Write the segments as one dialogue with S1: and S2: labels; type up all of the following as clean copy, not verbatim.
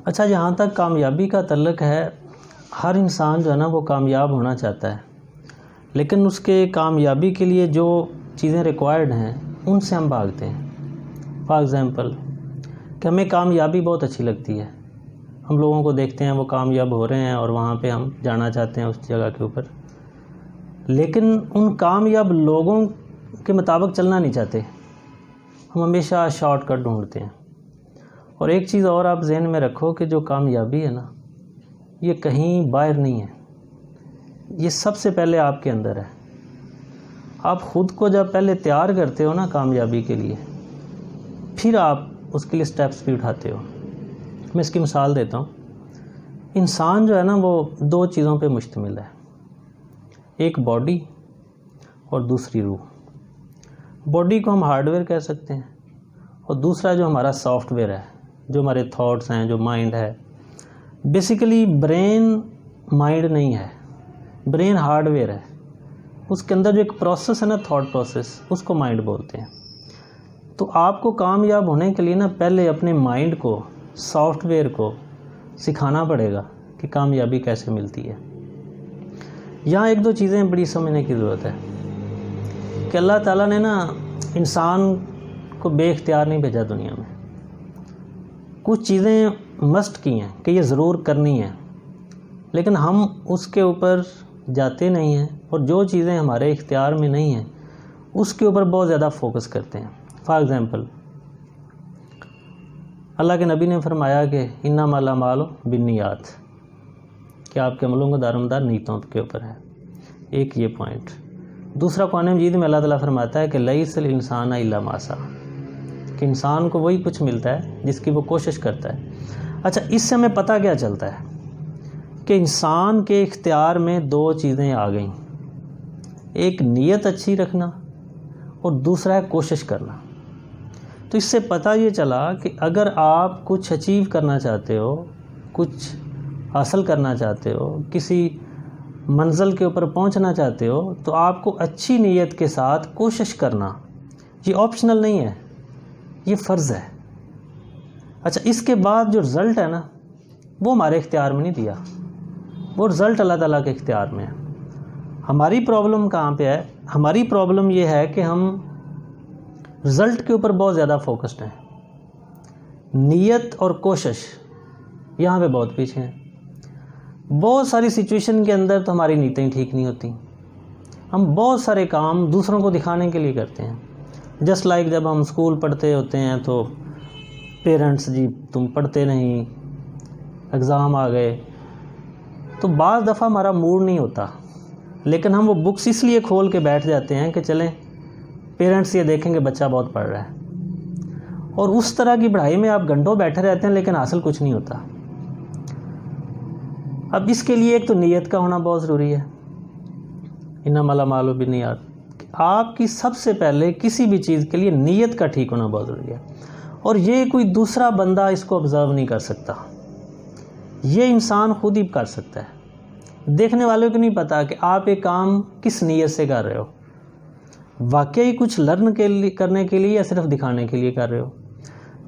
S1: अच्छा, जहाँ तक कामयाबी का तल्लक है, हर इंसान जो है ना वो कामयाब होना चाहता है, लेकिन उसके कामयाबी के लिए जो चीज़ें रिक्वायर्ड हैं उनसे हम भागते हैं। फॉर एग्ज़ाम्पल कि हमें कामयाबी बहुत अच्छी लगती है, हम लोगों को देखते हैं वो कामयाब हो रहे हैं और वहाँ पे हम जाना चाहते हैं उस जगह के ऊपर, लेकिन उन कामयाब लोगों के मुताबिक चलना नहीं चाहते, हम हमेशा शॉर्टकट ढूंढते हैं। और एक चीज़ और आप जहन में रखो कि जो कामयाबी है ना, ये कहीं बाहर नहीं है, ये सबसे पहले आपके अंदर है। आप ख़ुद को जब पहले तैयार करते हो ना कामयाबी के लिए, फिर आप उसके लिए स्टेप्स भी उठाते हो। मैं इसकी मिसाल देता हूँ। इंसान जो है ना वो दो चीज़ों पे मुश्तमिल है, एक बॉडी और दूसरी रूह। बॉडी को हम हार्डवेयर कह सकते हैं और दूसरा जो हमारा सॉफ्टवेयर है, जो हमारे थॉट्स हैं, जो माइंड है। बेसिकली ब्रेन माइंड नहीं है, ब्रेन हार्डवेयर है। उसके अंदर जो एक प्रोसेस है ना, थॉट प्रोसेस, उसको माइंड बोलते हैं। तो आपको कामयाब होने के लिए ना पहले अपने माइंड को, सॉफ्टवेयर को सिखाना पड़ेगा कि कामयाबी कैसे मिलती है। यहाँ एक दो चीज़ें बड़ी समझने की ज़रूरत है कि अल्लाह ताला ने ना इंसान को बेख्तियार नहीं भेजा दुनिया में। कुछ चीज़ें मस्ट की हैं कि ये ज़रूर करनी है, लेकिन हम उसके ऊपर जाते नहीं हैं, और जो चीज़ें हमारे इख्तियार में नहीं हैं उसके ऊपर बहुत ज़्यादा फोकस करते हैं। फॉर एग्ज़ाम्पल, अल्लाह के नबी ने फरमाया कि इन्नमल अमालु बिन्नियात, कि आपके अमलों का दारोमदार नीयतों के ऊपर है। एक ये पॉइंट। दूसरा, कुरान मजीद में अल्लाह ताला फरमाता है कि लैसल इंसान इल्ला मा सा, कि इंसान को वही कुछ मिलता है जिसकी वो कोशिश करता है। अच्छा, इससे हमें पता क्या चलता है कि इंसान के इख्तियार में दो चीज़ें आ गई, एक नीयत अच्छी रखना और दूसरा है कोशिश करना। तो इससे पता ये चला कि अगर आप कुछ अचीव करना चाहते हो, कुछ हासिल करना चाहते हो, किसी मंजिल के ऊपर पहुंचना चाहते हो, तो आपको अच्छी नीयत के साथ कोशिश करना, ये ऑप्शनल नहीं है, ये फ़र्ज़ है। अच्छा, इसके बाद जो रिज़ल्ट है ना वो हमारे इख्तियार में नहीं दिया, वो रिज़ल्ट अल्लाह ताला के इख्तियार में है। हमारी प्रॉब्लम कहाँ पे है? हमारी प्रॉब्लम ये है कि हम रिज़ल्ट के ऊपर बहुत ज़्यादा फोकस्ड हैं, नीयत और कोशिश यहाँ पे बहुत पीछे हैं। बहुत सारी सिचुएशन के अंदर तो हमारी नीयतें ठीक नहीं होती, हम बहुत सारे काम दूसरों को दिखाने के लिए करते हैं। जस्ट लाइक जब हम स्कूल पढ़ते होते हैं तो पेरेंट्स, जी तुम पढ़ते नहीं, एग्ज़ाम आ गए, तो बाज़ दफ़ा हमारा मूड नहीं होता, लेकिन हम वो बुक्स इसलिए खोल के बैठ जाते हैं कि चलें पेरेंट्स ये देखेंगे बच्चा बहुत पढ़ रहा है। और उस तरह की पढ़ाई में आप घंटों बैठे रहते हैं, लेकिन हासिल कुछ नहीं होता। अब इसके लिए एक तो नीयत का होना बहुत ज़रूरी है। इन्नमल अमालु बिन्नियात, आपकी सबसे पहले किसी भी चीज़ के लिए नीयत का ठीक होना बहुत ज़रूरी है। और ये कोई दूसरा बंदा इसको ऑब्ज़र्व नहीं कर सकता, ये इंसान खुद ही कर सकता है। देखने वालों को नहीं पता कि आप एक काम किस नीयत से कर रहे हो, वाकई कुछ लर्न करने के लिए या सिर्फ दिखाने के लिए कर रहे हो।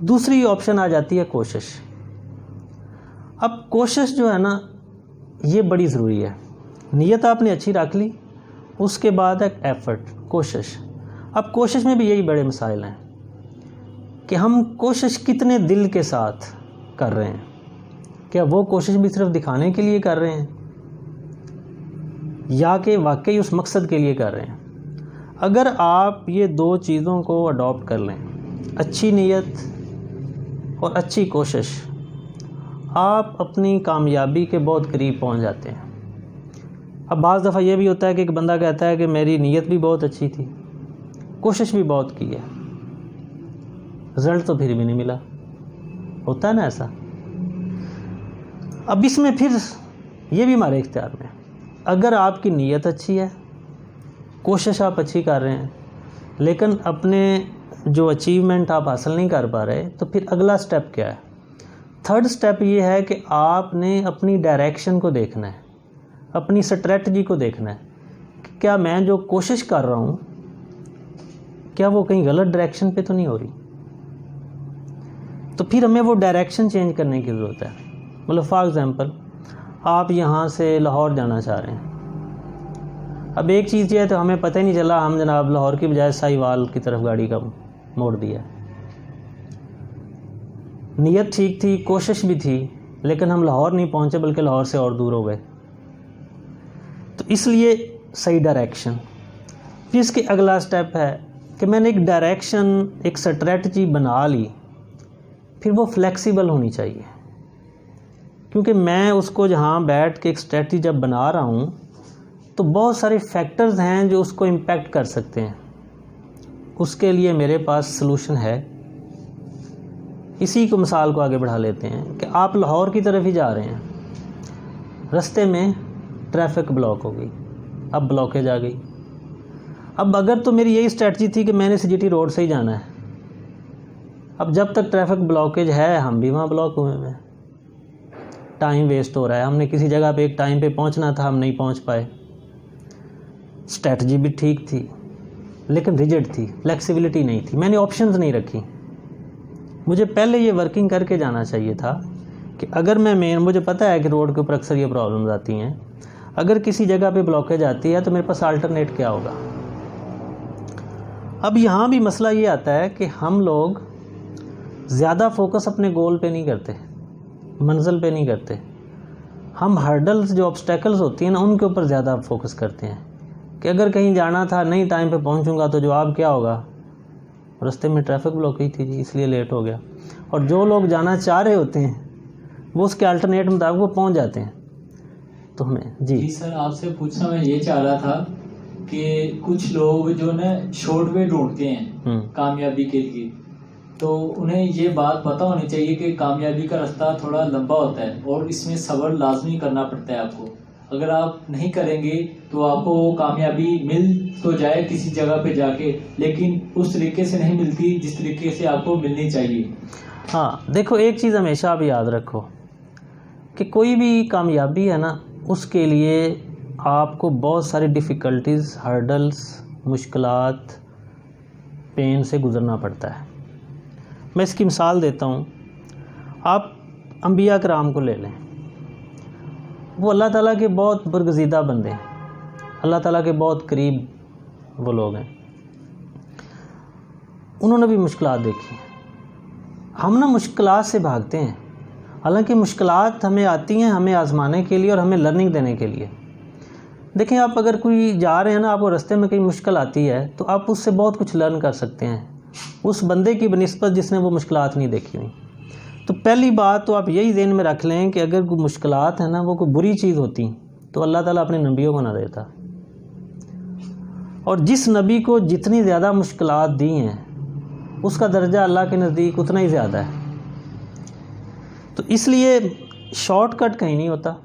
S1: दूसरी ऑप्शन आ जाती है कोशिश। अब कोशिश जो है ना ये बड़ी ज़रूरी है। नीयत आपने अच्छी रख ली, उसके बाद एक एफ़र्ट, कोशिश। अब कोशिश में भी यही बड़े मसाइल हैं कि हम कोशिश कितने दिल के साथ कर रहे हैं। क्या वो कोशिश भी सिर्फ दिखाने के लिए कर रहे हैं या कि वाकई उस मकसद के लिए कर रहे हैं? अगर आप ये दो चीज़ों को अडॉप्ट कर लें, अच्छी नीयत और अच्छी कोशिश, आप अपनी कामयाबी के बहुत करीब पहुंच जाते हैं। अब बाज़ दफ़ा ये भी होता है कि एक बंदा कहता है कि मेरी नीयत भी बहुत अच्छी थी, कोशिश भी बहुत की है, रिज़ल्ट तो फिर भी नहीं मिला। होता है ना ऐसा। अब इसमें फिर ये भी हमारे इख्तियार में है। अगर आपकी नीयत अच्छी है, कोशिश आप अच्छी कर रहे हैं, लेकिन अपने जो अचीवमेंट आप हासिल नहीं कर पा रहे, तो फिर अगला स्टेप क्या है? थर्ड स्टेप ये है कि आपने अपनी डायरेक्शन को देखना है, अपनी स्ट्रेटजी को देखना है कि क्या मैं जो कोशिश कर रहा हूँ क्या वो कहीं गलत डायरेक्शन पे तो नहीं हो रही। तो फिर हमें वो डायरेक्शन चेंज करने की ज़रूरत है। मतलब फॉर एग्ज़ाम्पल आप यहाँ से लाहौर जाना चाह रहे हैं। अब एक चीज़ ये है, तो हमें पता ही नहीं चला, हम जनाब लाहौर की बजाय साहिवाल की तरफ गाड़ी का मोड़ दिया। नीयत ठीक थी, कोशिश भी थी, लेकिन हम लाहौर नहीं पहुँचे बल्कि लाहौर से और दूर हो गए। तो इसलिए सही डायरेक्शन। फिर इसके अगला स्टेप है कि मैंने एक डायरेक्शन, एक स्ट्रेटजी बना ली, फिर वो फ्लेक्सिबल होनी चाहिए, क्योंकि मैं उसको जहाँ बैठ के एक स्ट्रेटजी जब बना रहा हूँ तो बहुत सारे फैक्टर्स हैं जो उसको इम्पेक्ट कर सकते हैं। उसके लिए मेरे पास सलूशन है। इसी को मिसाल को आगे बढ़ा लेते हैं कि आप लाहौर की तरफ ही जा रहे हैं, रास्ते में ट्रैफिक ब्लॉक हो गई, अब ब्लॉकेज आ गई। अब अगर तो मेरी यही स्ट्रेटजी थी कि मैंने सीजीटी रोड से ही जाना है, अब जब तक ट्रैफिक ब्लॉकेज है हम भी वहाँ ब्लॉक हुए हैं, टाइम वेस्ट हो रहा है। हमने किसी जगह पे एक टाइम पे पहुँचना था, हम नहीं पहुँच पाए। स्ट्रेटजी भी ठीक थी लेकिन रिजिड थी, फ्लेक्सिबिलिटी नहीं थी, मैंने ऑप्शंस नहीं रखी। मुझे पहले ये वर्किंग करके जाना चाहिए था कि अगर मैं मुझे पता है कि रोड के ऊपर अक्सर ये प्रॉब्लम्स आती हैं, अगर किसी जगह पे ब्लॉकेज आती है तो मेरे पास अल्टरनेट क्या होगा। अब यहाँ भी मसला ये आता है कि हम लोग ज़्यादा फोकस अपने गोल पे नहीं करते, मंजिल पे नहीं करते। हम हर्डल्स, जो ऑब्स्टेकल्स होती हैं ना, उनके ऊपर ज़्यादा फोकस करते हैं कि अगर कहीं जाना था, नहीं टाइम पे पहुँचूँगा तो जवाब क्या होगा, रास्ते में ट्रैफिक ब्लॉक ही थी जी, इसलिए लेट हो गया। और जो लोग जाना चाह रहे होते हैं वो उसके अल्टरनेट मुताबिक वो पहुँच जाते हैं। तो हमें
S2: जी सर, आपसे पूछना मैं ये चाह रहा था कि कुछ लोग जो ना शॉर्ट वे ढूंढते हैं कामयाबी के लिए, तो उन्हें ये बात पता होनी चाहिए कि कामयाबी का रास्ता थोड़ा लंबा होता है और इसमें सब्र लाजमी करना पड़ता है आपको। अगर आप नहीं करेंगे तो आपको वो कामयाबी मिल तो जाए किसी जगह पे जाके, लेकिन उस तरीके से नहीं मिलती जिस तरीके से आपको मिलनी चाहिए।
S1: हाँ, देखो एक चीज़ हमेशा आप याद रखो कि कोई भी कामयाबी है ना, उसके लिए आपको बहुत सारी डिफ़िकल्टीज़, हर्डल्स, मुश्किलात, पेन से गुज़रना पड़ता है। मैं इसकी मिसाल देता हूँ। आप अंबिया कराम को ले लें, वो अल्लाह ताला के बहुत बरगज़ीदा बंदे हैं, अल्लाह ताला के बहुत करीब वो लोग हैं। उन्होंने भी मुश्किलात देखी। हम ना मुश्किलात से भागते हैं, हालांकि मुश्किलात हमें आती हैं हमें आजमाने के लिए और हमें लर्निंग देने के लिए। देखें, आप अगर कोई जा रहे हैं ना, आपको रास्ते में कहीं मुश्किल आती है तो आप उससे बहुत कुछ लर्न कर सकते हैं, उस बंदे की बनिस्बत जिसने वो मुश्किलात नहीं देखी हुई। तो पहली बात तो आप यही ज़हन में रख लें कि अगर कोई मुश्किलात है ना, वो कोई बुरी चीज़ होती तो अल्लाह ताला अपने नबियों को ना देता। और जिस नबी को जितनी ज़्यादा मुश्किलात दी हैं उसका दर्जा अल्लाह के नज़दीक उतना ही ज़्यादा है। तो इसलिए शॉर्टकट कहीं नहीं होता।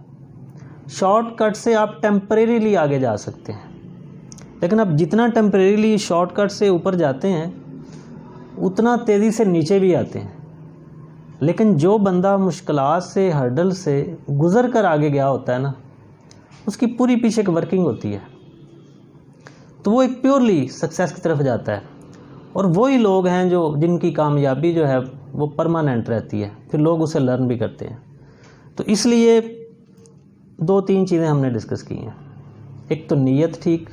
S1: शॉर्टकट से आप टेम्परेरीली आगे जा सकते हैं, लेकिन आप जितना टेम्परेरीली शॉर्टकट से ऊपर जाते हैं उतना तेज़ी से नीचे भी आते हैं। लेकिन जो बंदा मुश्किलात से, हर्डल से गुज़र कर आगे गया होता है ना, उसकी पूरी पीछे की वर्किंग होती है, तो वो एक प्योरली सक्सेस की तरफ जाता है। और वही लोग हैं जिनकी कामयाबी जो है वो परमानेंट रहती है, फिर लोग उसे लर्न भी करते हैं। तो इसलिए 2-3 चीज़ें हमने डिस्कस की हैं। एक तो नीयत ठीक,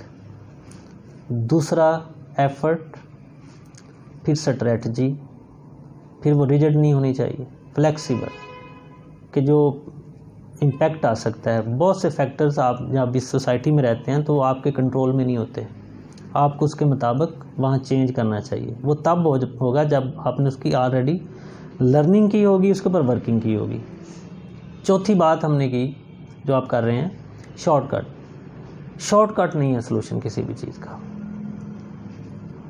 S1: दूसरा एफर्ट, फिर स्ट्रेटजी, फिर वो रिजिड नहीं होनी चाहिए, फ्लेक्सिबल, कि जो इम्पैक्ट आ सकता है। बहुत से फैक्टर्स आप जब इस सोसाइटी में रहते हैं तो वो आपके कंट्रोल में नहीं होते, आपको उसके मुताबिक वहाँ चेंज करना चाहिए। वो तब होगा जब आपने उसकी ऑलरेडी लर्निंग की होगी, उसके ऊपर वर्किंग की होगी। चौथी बात हमने की जो आप कर रहे हैं, शॉर्टकट नहीं है सलूशन किसी भी चीज़ का।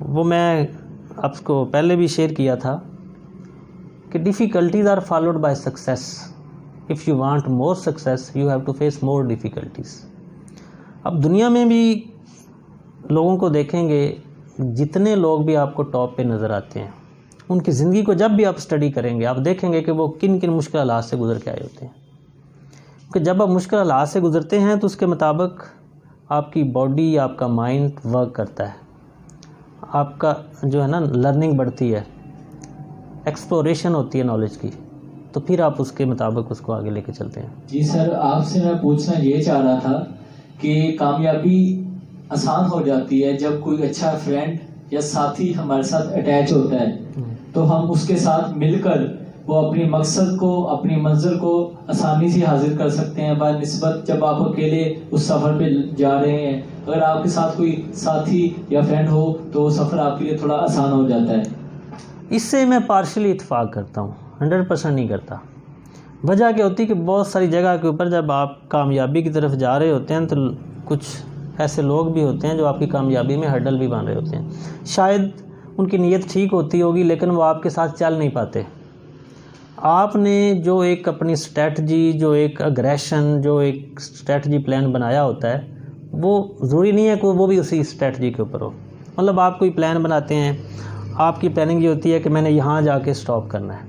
S1: वो मैं आपको पहले भी शेयर किया था कि difficulties are followed by success. If you want more success you have to face more difficulties. अब दुनिया में भी लोगों को देखेंगे, जितने लोग भी आपको टॉप पे नज़र आते हैं, उनकी ज़िंदगी को जब भी आप स्टडी करेंगे आप देखेंगे कि वो किन किन मुश्किल हालात से गुज़र के आए होते हैं। क्योंकि जब आप मुश्किल हालात से गुज़रते हैं तो उसके मुताबिक आपकी बॉडी, आपका माइंड वर्क करता है, आपका जो है ना लर्निंग बढ़ती है। एक्सप्लोरेशन होती है नॉलेज की, तो फिर आप उसके मुताबिक उसको आगे लेके चलते हैं।
S2: जी सर, आपसे मैं पूछना ये चाह रहा था कि कामयाबी आसान हो जाती है जब कोई अच्छा फ्रेंड या साथी हमारे साथ अटैच होता है, तो हम उसके साथ मिलकर वो अपनी मकसद को, अपनी मंजिल को आसानी से हासिल कर सकते हैं बनिस्बत जब आप अकेले उस सफ़र पे जा रहे हैं। अगर आपके साथ कोई साथी या फ्रेंड हो तो वो सफ़र आपके लिए थोड़ा आसान हो जाता है।
S1: इससे मैं पार्शली इत्फाक करता हूँ, 100% नहीं करता। वजह क्या होती है कि बहुत सारी जगह के ऊपर जब आप कामयाबी की तरफ जा रहे होते हैं तो कुछ ऐसे लोग भी होते हैं जो आपकी कामयाबी में हर्डल भी बन रहे होते हैं। शायद उनकी नीयत ठीक होती होगी लेकिन वो आपके साथ चल नहीं पाते। आपने जो एक अपनी स्ट्रेटजी, जो एक अग्रेशन, जो एक स्ट्रेटजी प्लान बनाया होता है, वो ज़रूरी नहीं है कि वो भी उसी स्ट्रेटजी के ऊपर हो। मतलब आप कोई प्लान बनाते हैं, आपकी प्लानिंग ये होती है कि मैंने यहाँ जाके स्टॉप करना है,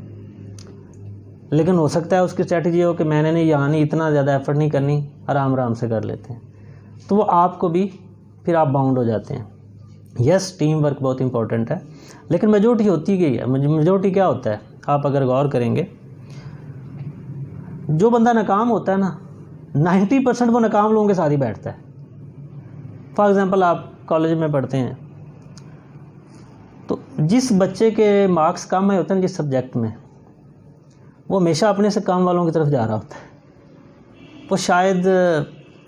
S1: लेकिन हो सकता है उसकी स्ट्रेटजी हो कि मैंने नहीं यहाँ नहीं इतना ज़्यादा एफर्ट नहीं करनी, आराम आराम से कर लेते हैं, तो वो आपको भी फिर आप बाउंड हो जाते हैं। यस, टीम वर्क बहुत इंपॉर्टेंट है, लेकिन मेजोरिटी होती गई है। मेजोरिटी क्या होता है, आप अगर गौर करेंगे, जो बंदा नाकाम होता है ना, 90% वो नाकाम लोगों के साथ ही बैठता है। फॉर एग्ज़ाम्पल आप कॉलेज में पढ़ते हैं तो जिस बच्चे के मार्क्स कम आए होते हैं जिस सब्जेक्ट में, वो हमेशा अपने से कम वालों की तरफ जा रहा होता है। वो शायद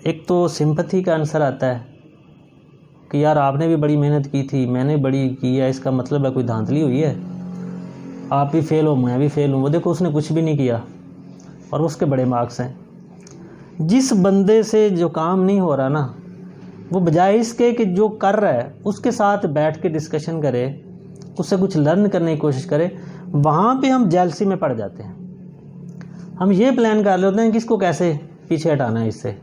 S1: एक तो सिंपैथी का आंसर आता है कि यार आपने भी बड़ी मेहनत की थी, मैंने बड़ी की है, इसका मतलब है कोई धांधली हुई है, आप भी फेल हो मैं भी फेल हूँ, वो देखो उसने कुछ भी नहीं किया और उसके बड़े मार्क्स हैं। जिस बंदे से जो काम नहीं हो रहा ना, वो बजाय इसके कि जो कर रहा है उसके साथ बैठ के डिस्कशन करे, उससे कुछ लर्न करने की कोशिश करे, वहाँ पे हम जेलसी में पड़ जाते हैं। हम ये प्लान कर लेते हैं कि इसको कैसे पीछे हटाना है इससे,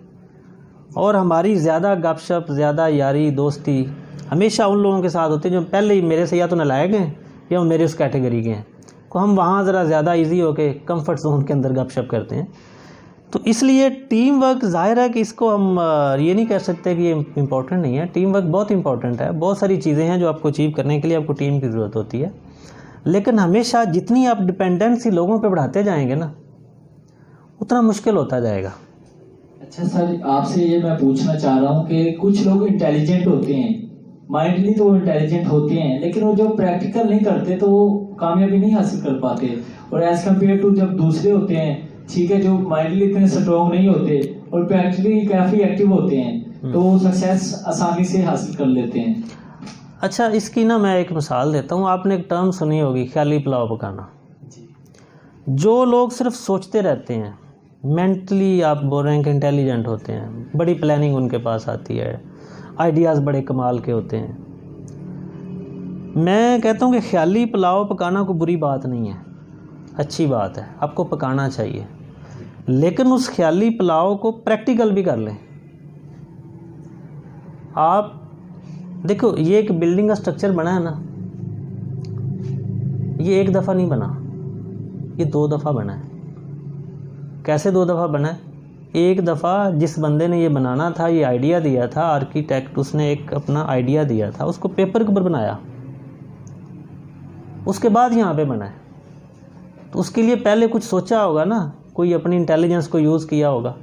S1: और हमारी ज़्यादा गपशप, ज़्यादा यारी दोस्ती हमेशा उन लोगों के साथ होती है जो पहले ही मेरे से या तो नालायक हैं या मेरे उस कैटेगरी के हैं, तो हम वहाँ ज़रा ज़्यादा इजी होके कंफर्ट जोन के अंदर गपशप करते हैं। तो इसलिए टीम वर्क, ज़ाहिर है कि इसको हम ये नहीं कह सकते कि ये इम्पोर्टेंट नहीं है। टीम वर्क बहुत इंपॉर्टेंट है। बहुत सारी चीज़ें हैं जो आपको अचीव करने के लिए आपको टीम की ज़रूरत होती है, लेकिन हमेशा जितनी आप डिपेंडेंसी लोगों पे बढ़ाते जाएंगे ना, उतना मुश्किल होता जाएगा।
S2: अच्छा सर, आपसे ये मैं पूछना चाह रहा हूँ कि कुछ लोग इंटेलिजेंट होते हैं, माइंडली तो वो इंटेलिजेंट होते हैं, लेकिन वो जो प्रैक्टिकल नहीं करते तो वो कामयाबी नहीं हासिल कर पाते। और एज कम्पेयर टू जब दूसरे होते हैं, ठीक है, जो माइंडली इतने स्ट्रॉन्ग नहीं होते और प्रैक्टिकली काफ़ी एक्टिव होते हैं, तो वो सक्सेस आसानी से हासिल कर लेते हैं।
S1: अच्छा, इसकी ना मैं एक मिसाल देता हूँ। आपने एक टर्म सुनी होगी, ख्याली पुलाव पकाना। जो लोग सिर्फ सोचते रहते हैं, मेंटली आप बोल रहे हैं कि इंटेलिजेंट होते हैं, बड़ी प्लानिंग उनके पास आती है, आइडियाज़ बड़े कमाल के होते हैं, मैं कहता हूँ कि ख्याली पुलाव पकाना कोई बुरी बात नहीं है, अच्छी बात है, आपको पकाना चाहिए, लेकिन उस ख्याली पुलाव को प्रैक्टिकल भी कर लें। आप देखो, ये एक बिल्डिंग का स्ट्रक्चर बना है ना, ये एक दफ़ा नहीं बना, ये 2 दफ़ा बना है। कैसे 2 दफ़ा बना है? एक दफ़ा जिस बंदे ने ये बनाना था, ये आइडिया दिया था, आर्किटेक्ट, उसने एक अपना आइडिया दिया था, उसको पेपर के ऊपर बनाया, उसके बाद यहाँ पे बना है। तो उसके लिए पहले कुछ सोचा होगा ना, कोई अपनी इंटेलिजेंस को यूज़ किया होगा।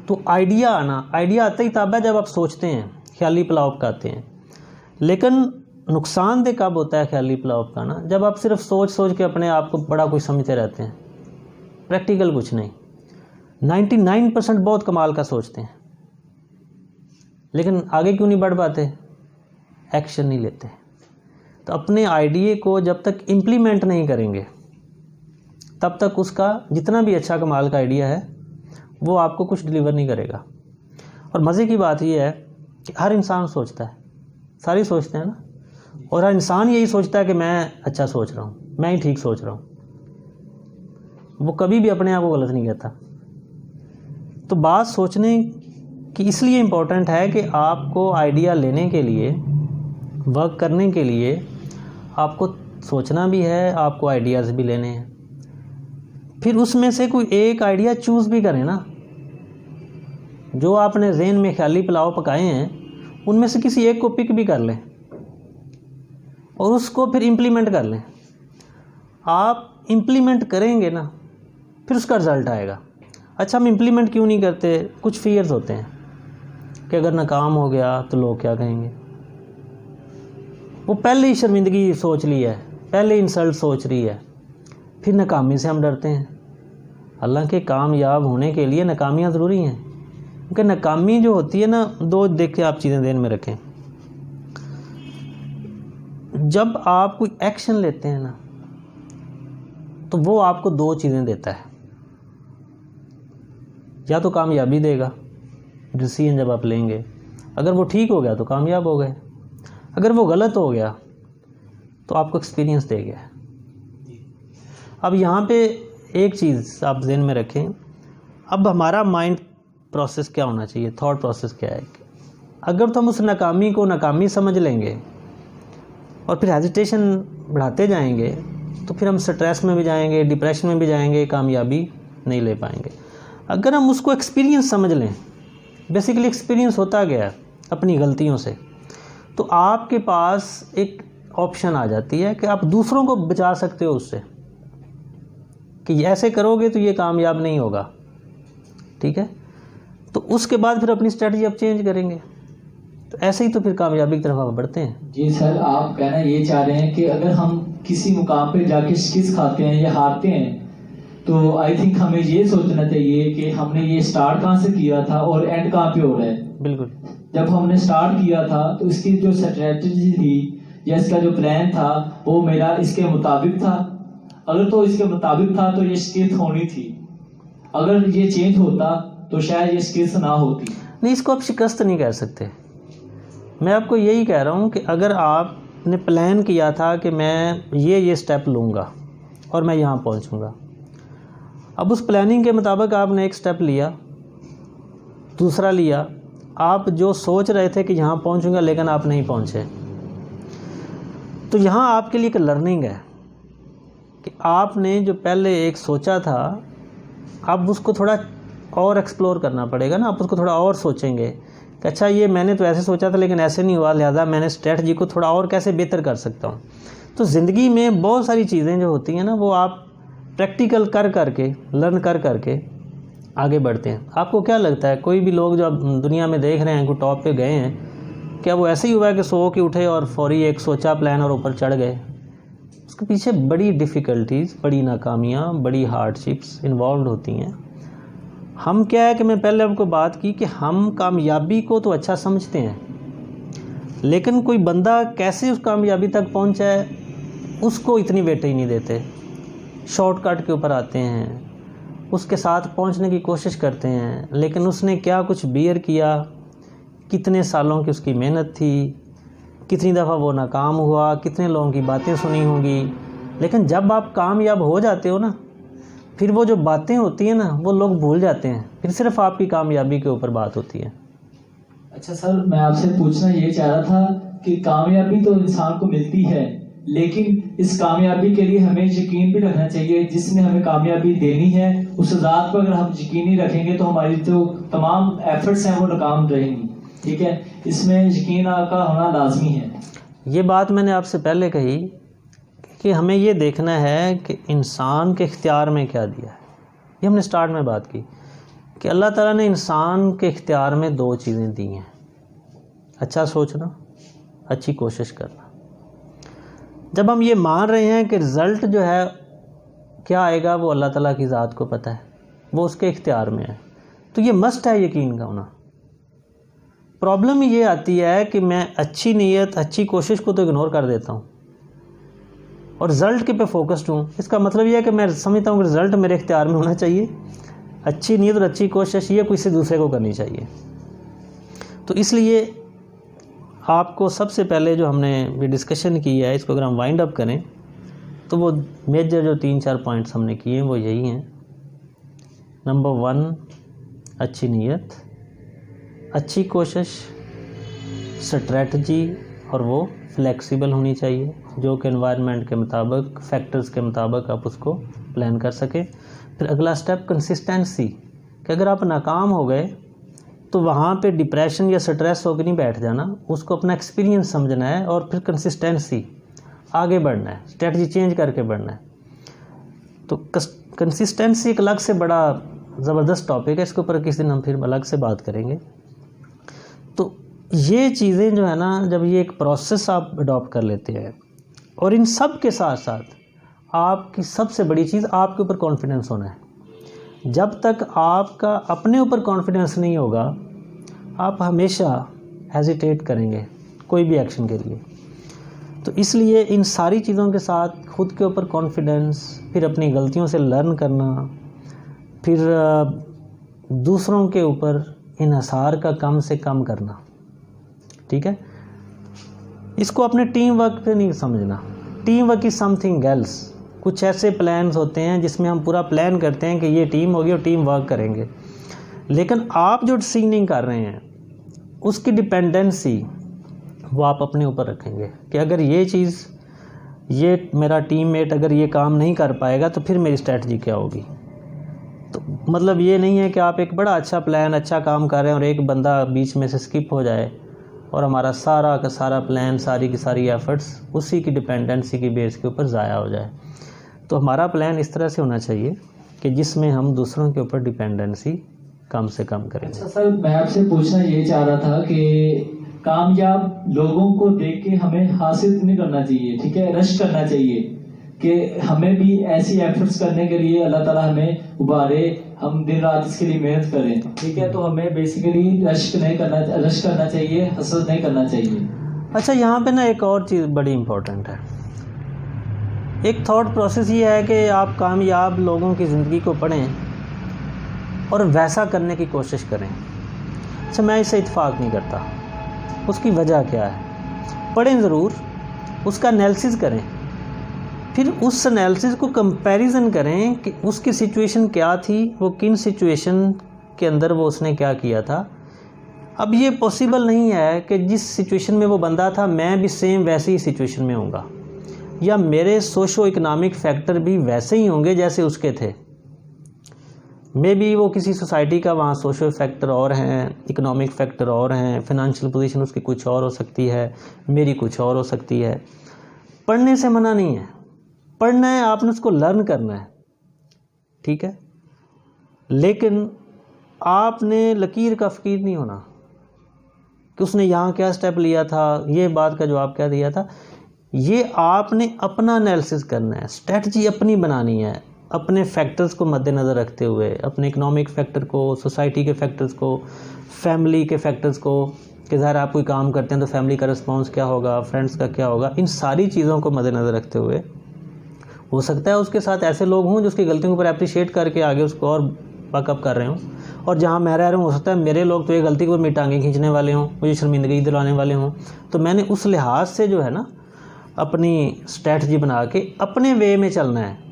S1: तो आइडिया आता ही तब है जब आप सोचते हैं, ख्याली पुलाव पकाते हैं। लेकिन नुकसानदेह कब होता है ख्याली पुलाव पकाना? जब आप सिर्फ सोच के अपने आप को बड़ा कुछ समझते रहते हैं, प्रैक्टिकल कुछ नहीं। 99% बहुत कमाल का सोचते हैं, लेकिन आगे क्यों नहीं बढ़ पाते? एक्शन नहीं लेते। तो अपने आइडिया को जब तक इम्प्लीमेंट नहीं करेंगे, तब तक उसका जितना भी अच्छा कमाल का आइडिया है वो आपको कुछ डिलीवर नहीं करेगा। और मज़े की बात यह है कि हर इंसान सोचता है, सारे सोचते हैं ना, और हर इंसान यही सोचता है कि मैं अच्छा सोच रहा हूँ, मैं ही ठीक सोच रहा हूँ। वो कभी भी अपने आप को गलत नहीं कहता। तो बात सोचने की इसलिए इम्पोर्टेंट है कि आपको आइडिया लेने के लिए, वर्क करने के लिए आपको सोचना भी है, आपको आइडियाज़ भी लेने हैं। फिर उसमें से कोई एक आइडिया चूज़ भी करें ना। जो आपने ज़हन में ख्याली पुलाव पकाए हैं, उनमें से किसी एक को पिक भी कर लें और उसको फिर इम्प्लीमेंट कर लें। आप इम्प्लीमेंट करेंगे ना, फिर उसका रिज़ल्ट आएगा। अच्छा, हम इम्प्लीमेंट क्यों नहीं करते? कुछ फियर्स होते हैं कि अगर नाकाम हो गया तो लोग क्या कहेंगे। वो पहले ही शर्मिंदगी सोच ली है, पहले इंसल्ट सोच रही है, फिर नाकामी से हम डरते हैं। हालांकि कामयाब होने के लिए नाकामियाँ ज़रूरी हैं, क्योंकि नाकामी जो होती है ना, दो देख के आप चीज़ें ध्यान में रखें। जब आप कोई एक्शन लेते हैं ना, तो वो आपको दो चीज़ें देता है। या तो कामयाबी देगा, डिसीजन जब आप लेंगे, अगर वो ठीक हो गया तो कामयाब हो गए, अगर वो गलत हो गया तो आपको एक्सपीरियंस दे गया। अब यहाँ पे एक चीज़ आप ज़हन में रखें, अब हमारा माइंड प्रोसेस क्या होना चाहिए, थॉट प्रोसेस क्या है। अगर तो हम उस नाकामी को नाकामी समझ लेंगे और फिर हेजिटेशन बढ़ाते जाएंगे, तो फिर हम स्ट्रेस में भी जाएंगे, डिप्रेशन में भी जाएंगे, कामयाबी नहीं ले पाएंगे। अगर हम उसको एक्सपीरियंस समझ लें, बेसिकली एक्सपीरियंस होता गया अपनी गलतियों से, तो आपके पास एक ऑप्शन आ जाती है कि आप दूसरों को बचा सकते हो उससे, कि ऐसे करोगे तो ये कामयाब नहीं होगा, ठीक है। तो उसके बाद फिर अपनी स्ट्रेटजी आप चेंज करेंगे, तो ऐसे ही तो फिर कामयाबी की तरफ आप बढ़ते हैं।
S2: जी सर, आप कहना ये चाह रहे हैं कि अगर हम किसी मुकाम पे जाके शिकस्त खाते हैं या हारते हैं, तो आई थिंक हमें ये सोचना चाहिए कि हमने ये स्टार्ट कहाँ से किया था और एंड कहाँ पे हो रहा है।
S1: बिल्कुल।
S2: जब हमने स्टार्ट किया था तो इसकी जो स्ट्रेटजी थी या इसका जो प्लान था वो मेरा इसके मुताबिक था। अगर तो इसके मुताबिक था तो ये शिकस्त होनी थी, अगर ये चेंज होता तो शायद ये शिकस्त ना होती।
S1: नहीं, इसको आप शिकस्त नहीं कह सकते। मैं आपको यही कह रहा हूँ कि अगर आपने प्लान किया था कि मैं ये स्टेप लूँगा और मैं यहाँ पहुँचूँगा, अब उस प्लानिंग के मुताबिक आपने एक स्टेप लिया, दूसरा लिया, आप जो सोच रहे थे कि यहाँ पहुँचूँगा लेकिन आप नहीं पहुँचे, तो यहाँ आपके लिए एक लर्निंग है कि आपने जो पहले एक सोचा था, अब उसको थोड़ा और एक्सप्लोर करना पड़ेगा ना। आप उसको थोड़ा और सोचेंगे कि अच्छा, ये मैंने तो ऐसे सोचा था लेकिन ऐसे नहीं हुआ, लिहाजा मैंने स्ट्रेटजी को थोड़ा और कैसे बेहतर कर सकता हूँ। तो ज़िंदगी में बहुत सारी चीज़ें जो होती हैं ना, वो आप प्रैक्टिकल कर करके, लर्न कर करके आगे बढ़ते हैं। आपको क्या लगता है, कोई भी लोग जो आप दुनिया में देख रहे हैं, कोई टॉप पे गए हैं, क्या वो ऐसे ही हुआ है कि सो के उठे और फौरी एक सोचा प्लान और ऊपर चढ़ गए? उसके पीछे बड़ी डिफ़िकल्टीज़, बड़ी नाकामियाँ, बड़ी हार्डशिप्स इन्वॉल्व होती हैं। हम क्या है कि मैं पहले आपको बात की कि हम कामयाबी को तो अच्छा समझते हैं, लेकिन कोई बंदा कैसे उस कामयाबी तक पहुंचा है उसको इतनी वेट ही नहीं देते। शॉर्टकट के ऊपर आते हैं, उसके साथ पहुंचने की कोशिश करते हैं, लेकिन उसने क्या कुछ बियर किया, कितने सालों की उसकी मेहनत थी, कितनी दफ़ा वो नाकाम हुआ, कितने लोगों की बातें सुनी होंगी। लेकिन जब आप कामयाब हो जाते हो ना, फिर वो जो बातें होती हैं ना, वो लोग भूल जाते हैं, फिर सिर्फ आपकी कामयाबी के ऊपर बात होती है।
S2: अच्छा सर, मैं आपसे पूछना ये चाह रहा था कि कामयाबी तो इंसान को मिलती है, लेकिन इस कामयाबी के लिए हमें यकीन भी रखना चाहिए। जिसने हमें कामयाबी देनी है उस ज़ात पर अगर हम यकीन नहीं रखेंगे तो हमारी जो तमाम एफर्ट्स हैं वो नाकाम रहेंगी, ठीक है। इसमें यकीन का होना लाजमी है।
S1: ये बात मैंने आपसे पहले कही कि हमें ये देखना है कि इंसान के इख्तियार में क्या दिया है। ये हमने स्टार्ट में बात की कि अल्लाह ताला ने इंसान के इख्तियार में दो चीज़ें दी हैं, अच्छा सोचना, अच्छी कोशिश करना। जब हम ये मान रहे हैं कि रिज़ल्ट जो है क्या आएगा वो अल्लाह ताला की ज़ात को पता है, वो उसके इख्तियार में है, तो ये मस्ट है यकीन का होना। प्रॉब्लम ये आती है कि मैं अच्छी नीयत, अच्छी कोशिश को तो इग्नोर कर देता हूँ और रिज़ल्ट के पे फोकस्ड हूँ। इसका मतलब यह है कि मैं समझता हूँ कि रिज़ल्ट मेरे इख्तियार में होना चाहिए, अच्छी नीयत और अच्छी कोशिश ये किसी दूसरे को करनी चाहिए। तो इसलिए आपको सबसे पहले जो हमने ये डिस्कशन की है, इसको अगर हम वाइंड अप करें तो वो मेजर जो 3-4 पॉइंट्स हमने किए हैं वो यही हैं। नंबर 1, अच्छी नीयत, अच्छी कोशिश, स्ट्रेटजी, और वो फ्लेक्सिबल होनी चाहिए जो कि एनवायरनमेंट के मुताबिक, फैक्टर्स के मुताबिक आप उसको प्लान कर सकें। फिर अगला स्टेप कंसिस्टेंसी, कि अगर आप नाकाम हो गए तो वहाँ पे डिप्रेशन या स्ट्रेस होकर नहीं बैठ जाना, उसको अपना एक्सपीरियंस समझना है और फिर कंसिस्टेंसी, आगे बढ़ना है, स्ट्रेटजी चेंज करके बढ़ना है। तो कंसिस्टेंसी एक अलग से बड़ा ज़बरदस्त टॉपिक है, इसके ऊपर किसी दिन हम फिर अलग से बात करेंगे। तो ये चीज़ें जो है ना, जब ये एक प्रोसेस आप अडॉप्ट कर लेते हैं, और इन सब के साथ साथ आपकी सबसे बड़ी चीज़ आपके ऊपर कॉन्फिडेंस होना है। जब तक आपका अपने ऊपर कॉन्फिडेंस नहीं होगा, आप हमेशा हेजिटेट करेंगे कोई भी एक्शन के लिए। तो इसलिए इन सारी चीज़ों के साथ खुद के ऊपर कॉन्फिडेंस, फिर अपनी गलतियों से लर्न करना, फिर दूसरों के ऊपर इन्हिसार का कम से कम करना, ठीक है। इसको अपने टीम वर्क पे नहीं समझना। Team work is something else. कुछ ऐसे प्लान्स होते हैं जिसमें हम पूरा प्लान करते हैं कि ये टीम होगी और टीम वर्क करेंगे, लेकिन आप जो डिसीजन कर रहे हैं उसकी डिपेंडेंसी वो आप अपने ऊपर रखेंगे कि अगर ये चीज़, ये मेरा टीममेट अगर ये काम नहीं कर पाएगा तो फिर मेरी स्ट्रेटजी क्या होगी। तो मतलब ये नहीं है कि आप एक बड़ा अच्छा प्लान, अच्छा काम कर रहे हैं और एक बंदा बीच में से स्किप हो जाए और हमारा सारा का सारा प्लान, सारी की सारी एफर्ट्स उसी की डिपेंडेंसी की बेस के ऊपर ज़ाया हो जाए। तो हमारा प्लान इस तरह से होना चाहिए कि जिसमें हम दूसरों के ऊपर डिपेंडेंसी कम से कम करें।
S2: अच्छा सर, मैं आपसे पूछना ये चाह रहा था कि कामयाब लोगों को देख के हमें हासिल नहीं करना चाहिए, ठीक है, रश करना चाहिए कि हमें भी ऐसी एफर्ट्स करने के लिए अल्लाह ताला हमें उभारे, हम दिन रात इसके लिए मेहनत करें, ठीक है। तो हमें बेसिकली रश करना चाहिए, हसद नहीं करना चाहिए।
S1: अच्छा, यहाँ पे ना एक और चीज़ बड़ी इम्पोर्टेंट है। एक थॉट प्रोसेस ये है कि आप कामयाब लोगों की ज़िंदगी को पढ़ें और वैसा करने की कोशिश करें। अच्छा, मैं इससे इत्फाक नहीं करता। उसकी वजह क्या है? पढ़ें ज़रूर, उसका एनालिसिस करें, फिर उस एनालिसिस को कंपैरिजन करें कि उसकी सिचुएशन क्या थी, वो किन सिचुएशन के अंदर वो उसने क्या किया था। अब ये पॉसिबल नहीं है कि जिस सिचुएशन में वो बंदा था मैं भी सेम वैसे ही सिचुएशन में होऊंगा, या मेरे सोशो इकोनॉमिक फैक्टर भी वैसे ही होंगे जैसे उसके थे। मे बी वो किसी सोसाइटी का वहाँ सोशो फैक्टर और हैं, इकोनॉमिक फैक्टर और हैं, फिनंशियल पोजीशन उसकी कुछ और हो सकती है, मेरी कुछ और हो सकती है। पढ़ने से मना नहीं है, पढ़ना है, आपने उसको लर्न करना है, ठीक है, लेकिन आपने लकीर का फ़कीर नहीं होना कि उसने यहाँ क्या स्टेप लिया था, ये बात का जवाब क्या दिया था। ये आपने अपना एनालिसिस करना है, स्ट्रेटजी अपनी बनानी है, अपने फैक्टर्स को मद्देनज़र रखते हुए, अपने इकोनॉमिक फैक्टर को, सोसाइटी के फैक्टर्स को, फैमिली के फैक्टर्स को, कि ज़ाहिर आप कोई काम करते हैं तो फैमिली का रिस्पॉन्स क्या होगा, फ्रेंड्स का क्या होगा, इन सारी चीज़ों को मद्देनज़र रखते हुए हो सकता है उसके साथ ऐसे लोग हों जो उसकी गलतियों के ऊपर अप्रिशिएट करके आगे उसको और बैकअप कर रहे हों, और जहाँ मैं रह रहा हूँ हो सकता है मेरे लोग तो ये गलती को मेरी टांगें खींचने वाले हों, मुझे शर्मिंदगी दिलाने वाले हों। तो मैंने उस लिहाज से जो है ना अपनी स्ट्रेटजी बना के अपने वे में चलना है।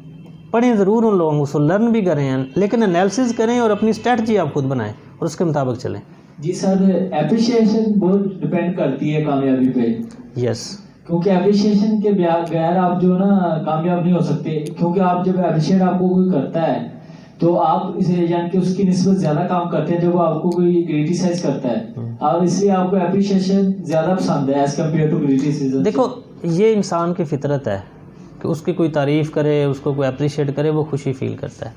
S1: पढ़ें ज़रूर उन लोगों को, लर्न भी करें, लेकिन एनालिसिस करें और अपनी स्ट्रेटजी आप खुद बनाएं और उसके मुताबिक चलें।
S2: जी सर, एप्रिशिएशन बहुत डिपेंड करती है कामयाबी पे।
S1: यस,
S2: क्योंकि एप्रिशिएशन के बगैर आप जो ना कामयाब नहीं हो सकते, क्योंकि आप जब एप्रिशिएट आपको कोई करता है तो आप इसे यानी कि उसकी निस्बत ज़्यादा काम करते हैं जब आपको कोई क्रिटिसाइज करता है, और इसलिए आपको एप्रिशिएशन ज़्यादा पसंद है एज कम्पेयर टू क्रिटिसिज्म।
S1: देखो, ये इंसान की फितरत है कि उसकी कोई तारीफ़ करे, उसको कोई अप्रिशिएट करे, वो खुशी फील करता है।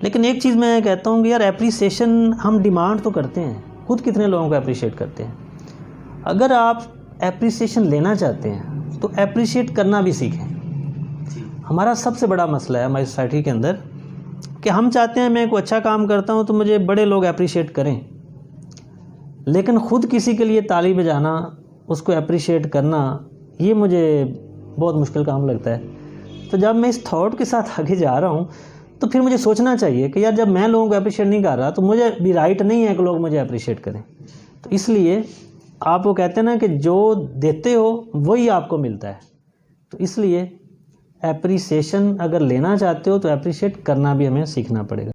S1: लेकिन एक चीज़ मैं कहता हूँ कि यार एप्रिसिएशन हम डिमांड तो करते हैं, खुद कितने लोगों को अप्रिशिएट करते हैं। अगर आप एप्रिसिएशन लेना चाहते हैं तो एप्रिशिएट करना भी सीखें। हमारा सबसे बड़ा मसला है हमारी सोसाइटी के अंदर कि हम चाहते हैं मैं कोई अच्छा काम करता हूँ तो मुझे बड़े लोग अप्रिशिएट करें, लेकिन ख़ुद किसी के लिए ताली बजाना, उसको अप्रिशिएट करना, ये मुझे बहुत मुश्किल काम लगता है। तो जब मैं इस थॉट के साथ आगे जा रहा हूँ तो फिर मुझे सोचना चाहिए कि यार जब मैं लोगों को अप्रिशिएट नहीं कर रहा तो मुझे भी राइट नहीं है कि लोग मुझे अप्रिशिएट करें। तो इसलिए आप वो कहते हैं ना कि जो देते हो वही आपको मिलता है। तो इसलिए एप्रिसिएशन अगर लेना चाहते हो तो एप्रिशिएट करना भी हमें सीखना पड़ेगा।